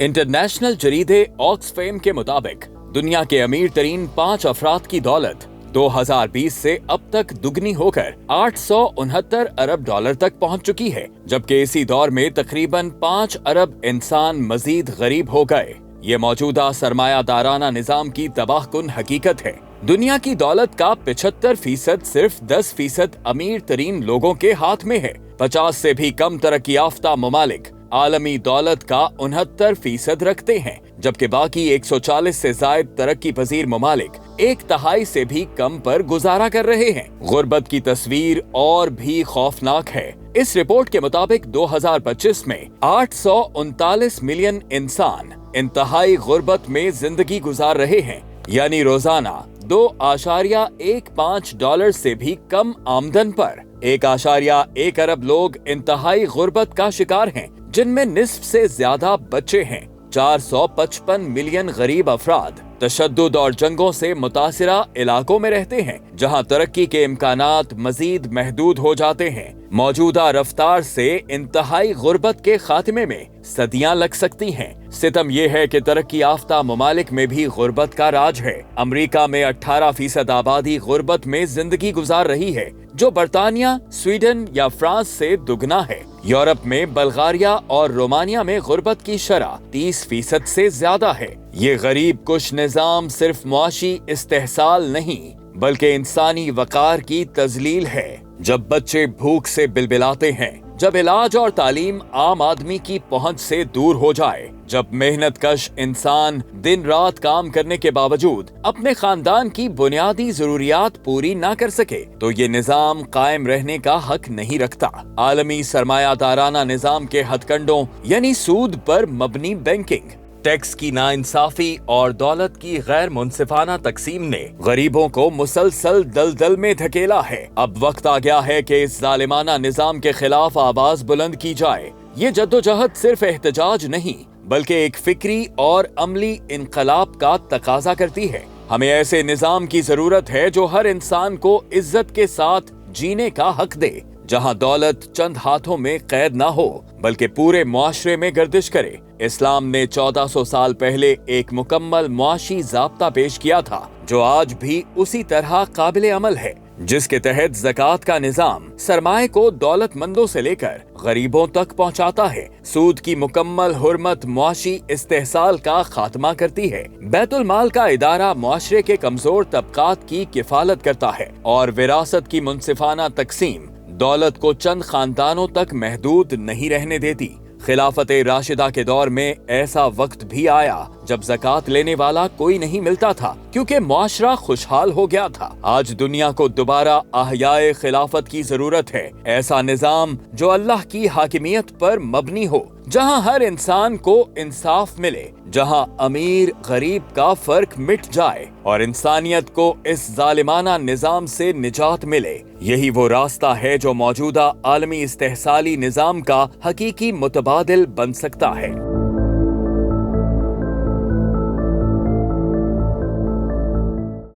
International जरीदे Oxfam के मुताबिक दुनिया के अमीर तरीन 5 अफराद की दौलत 2020 से अब तक दुगनी होकर 869 अरब डॉलर तक पहुंच चुकी है, जबकि इसी दौर में तकरीबन 5 अरब इंसान मजीद गरीब हो गए। ये मौजूदा सरमायादाराना निजाम की तबाहकुन हकीकत है। दुनिया की दौलत का 75% सिर्फ 10% अमीर तरीन लोगों के हाथ में है। 50 से भी कम तरक्की याफ्ता ममालिक आलमी दौलत का 69% रखते हैं, जबकि बाकी 140 से ज्यादा तरक्की पजीर ममालिक 1/3 से भी कम पर गुजारा कर रहे हैं। गुर्बत की तस्वीर और भी खौफनाक है। इस रिपोर्ट के मुताबिक 2025 में 839 मिलियन इंसान इंतहाई गुर्बत में जिंदगी गुजार रहे हैं, यानी रोजाना $2.15 से भी कम आमदन पर 1.1 अरब लोग इंतहाई गुर्बत का शिकार हैं, जिनमें निस्फ से ज्यादा बच्चे हैं। 455 मिलियन गरीब अफराद तशद्दुद और जंगों से मुतासिरा इलाकों में रहते हैं, जहां तरक्की के इम्कानात मजीद महदूद हो जाते हैं। मौजूदा रफ्तार से इंतहाई गुर्बत के खात्मे में सदियां लग सकती हैं। सितम यह है कि तरक्की याफ्ता ममालिक में भी गुर्बत का राज है। अमरीका में 18% आबादी गुर्बत में जिंदगी गुजार रही है, जो बरतानिया, स्वीडन या फ्रांस से दुगना है। यूरोप में बल्गारिया और रोमानिया में गुर्बत की शरह 30% से ज्यादा है। ये गरीब कुश निजाम सिर्फ मुआशी इस्तेहसाल नहीं, बल्कि इंसानी वकार की तजलील है। जब बच्चे भूख से बिलबिलाते हैं, जब इलाज और तालीम आम आदमी की पहुंच से दूर हो जाए, जब मेहनत कश इंसान दिन रात काम करने के बावजूद अपने खानदान की बुनियादी जरूरियात पूरी ना कर सके, तो ये निजाम कायम रहने का हक नहीं रखता। आलमी सरमायादाराना निजाम के हथकंडों यानी सूद पर मबनी बैंकिंग, टैक्स की नाइंसाफी और दौलत की गैर मुनसिफाना तकसीम ने गरीबों को मुसलसल दलदल में धकेला है। अब वक्त आ गया है कि इस जालिमाना निजाम के खिलाफ आवाज बुलंद की जाए। ये जद्दोजहद सिर्फ एहतजाज नहीं, बल्कि एक फिक्री और अमली इनकलाब का तकाजा करती है। हमें ऐसे निजाम की जरूरत है जो हर इंसान को इज्जत के साथ जीने का हक दे, जहां दौलत चंद हाथों में कैद ना हो, बल्कि पूरे मुआशरे में गर्दिश करे। इस्लाम ने 1400 साल पहले एक मुकम्मल मुआशी ज़ाब्ता पेश किया था, जो आज भी उसी तरह काबिल अमल है, जिसके तहत ज़कात का निजाम सरमाए को दौलतमंदों से लेकर गरीबों तक पहुंचाता है। सूद की मुकम्मल हुर्मत मुआशी इस्तेहसाल का खात्मा करती है। बैतुल माल का इदारा मुआशरे के कमजोर तबकात की किफालत करता है, और विरासत की मुनसिफाना तकसीम दौलत को चंद खानदानों तक महदूद नहीं रहने देती। खिलाफत राशिदा के दौर में ऐसा वक्त भी आया जब ज़कात लेने वाला कोई नहीं मिलता था, क्योंकि मुआशरा खुशहाल हो गया था। आज दुनिया को दोबारा अहयाए खिलाफत की जरूरत है। ऐसा निजाम जो अल्लाह की हाकिमियत पर मबनी हो, जहां हर इंसान को इंसाफ मिले, जहां अमीर गरीब का फर्क मिट जाए और इंसानियत को इस जालिमाना निजाम से निजात मिले। यही वो रास्ता है जो मौजूदा आलमी इस्तेहसाली निजाम का हकीकी मुतबादिल बन सकता है।